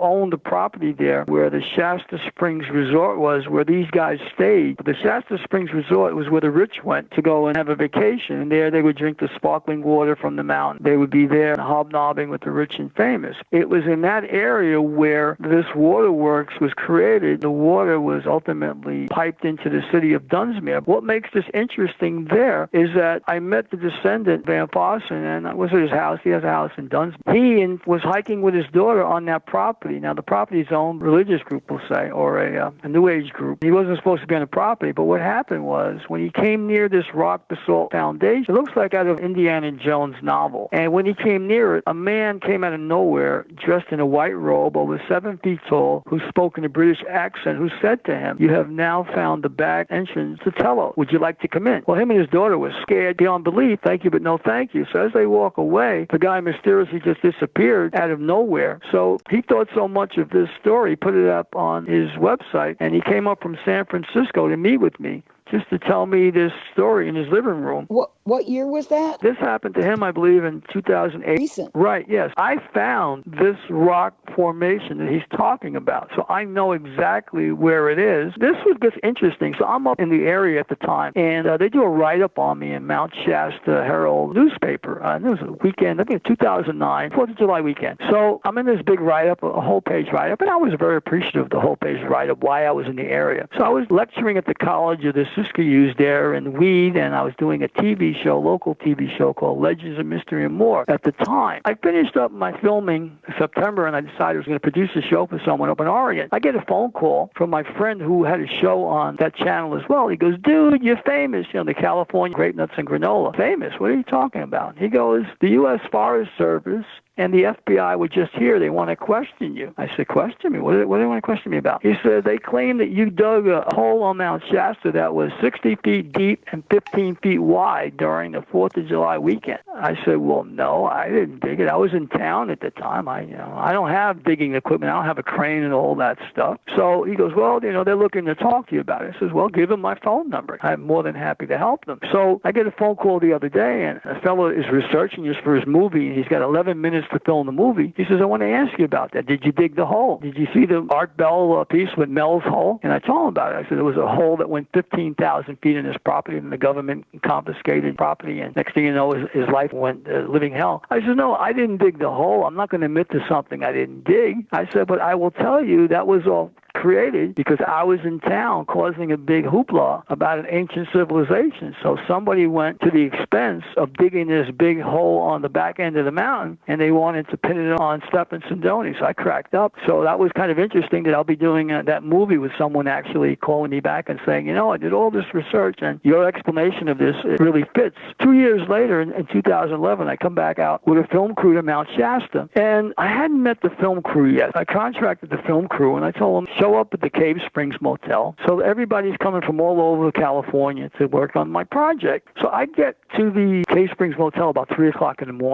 owned the property there where the Shasta Springs Resort was, where these guys stayed. The Shasta Springs Resort was where the rich went to go and have a vacation, and there they would drink the sparkling water from the mountain. They would be there hobnobbing with the rich and famous. It was in that area where this waterworks was created. The water was ultimately piped into the city of Dunsmuir. What makes this interesting there is that I met the descendant, Van Fossen, and I was at his house. He has a house in Dunsmuir. He was hiking with his daughter on that property. Now, the property's own religious group, we'll say, or a New Age group. He wasn't supposed to be on the property, but what happened was when he came near this rock basalt foundation, it looks like out of Indiana Jones novel. And when he came near it, a man came out of nowhere dressed in a white robe, over 7 feet tall, who spoke in a British accent, who said to him, "You have now found the back entrance to Tello. Would you like to come in?" Well, him and his daughter were scared beyond belief. "Thank you, but no thank you." So as they walk away, the guy mysteriously just disappeared out of nowhere. So he thought so much of this story, he put it up on his website, and he came up from San Francisco to meet with me, just to tell me this story in his living room. What year was that? This happened to him, I believe, in 2008. Recent. Right, yes. I found this rock formation that he's talking about, so I know exactly where it is. This was just interesting. So I'm up in the area at the time, and they do a write-up on me in Mount Shasta Herald newspaper. It was a weekend, I think 2009, 4th of July weekend. So I'm in this big write-up, a whole-page write-up, and I was very appreciative of the whole-page write-up, why I was in the area. So I was lecturing at the College of the Siskiyous there in Weed, and I was doing a TV show, local TV show called Legends of Mystery and More at the time. I finished up my filming in September, and I decided I was going to produce a show for someone up in Oregon. I get a phone call from my friend who had a show on that channel as well. He goes, "Dude, you're famous, the California Grape Nuts and Granola." "Famous? What are you talking about?" He goes, "The U.S. Forest Service and the FBI were just here. They want to question you." I said, "Question me? What do they want to question me about?" He said, "They claim that you dug a hole on Mount Shasta that was 60 feet deep and 15 feet wide during the 4th of July weekend." I said, "Well, no, I didn't dig it. I was in town at the time. I don't have digging equipment. I don't have a crane and all that stuff." So he goes, "Well, they're looking to talk to you about it." I says, "Well, give them my phone number. I'm more than happy to help them." So I get a phone call the other day, and a fellow is researching this for his movie, and he's got 11 minutes to film the movie. He says, "I want to ask you about that. Did you dig the hole? Did you see the Art Bell piece with Mel's hole?" And I told him about it. I said, "There was a hole that went 15,000 feet in his property, and the government confiscated property, and next thing you know, his life went living hell." I said, "No, I didn't dig the hole. I'm not going to admit to something I didn't dig." I said, "But I will tell you that was all created because I was in town causing a big hoopla about an ancient civilization. So somebody went to the expense of digging this big hole on the back end of the mountain, and they wanted to pin it on Stephen Sindoni." So I cracked up. So that was kind of interesting that I'll be doing that movie with someone actually calling me back and saying, "I did all this research, and your explanation of this, it really fits." 2 years later, in 2011, I come back out with a film crew to Mount Shasta, and I hadn't met the film crew yet. I contracted the film crew, and I told them, "Show up at the Cave Springs Motel." So everybody's coming from all over California to work on my project. So I get to the Cave Springs Motel about 3 o'clock in the morning.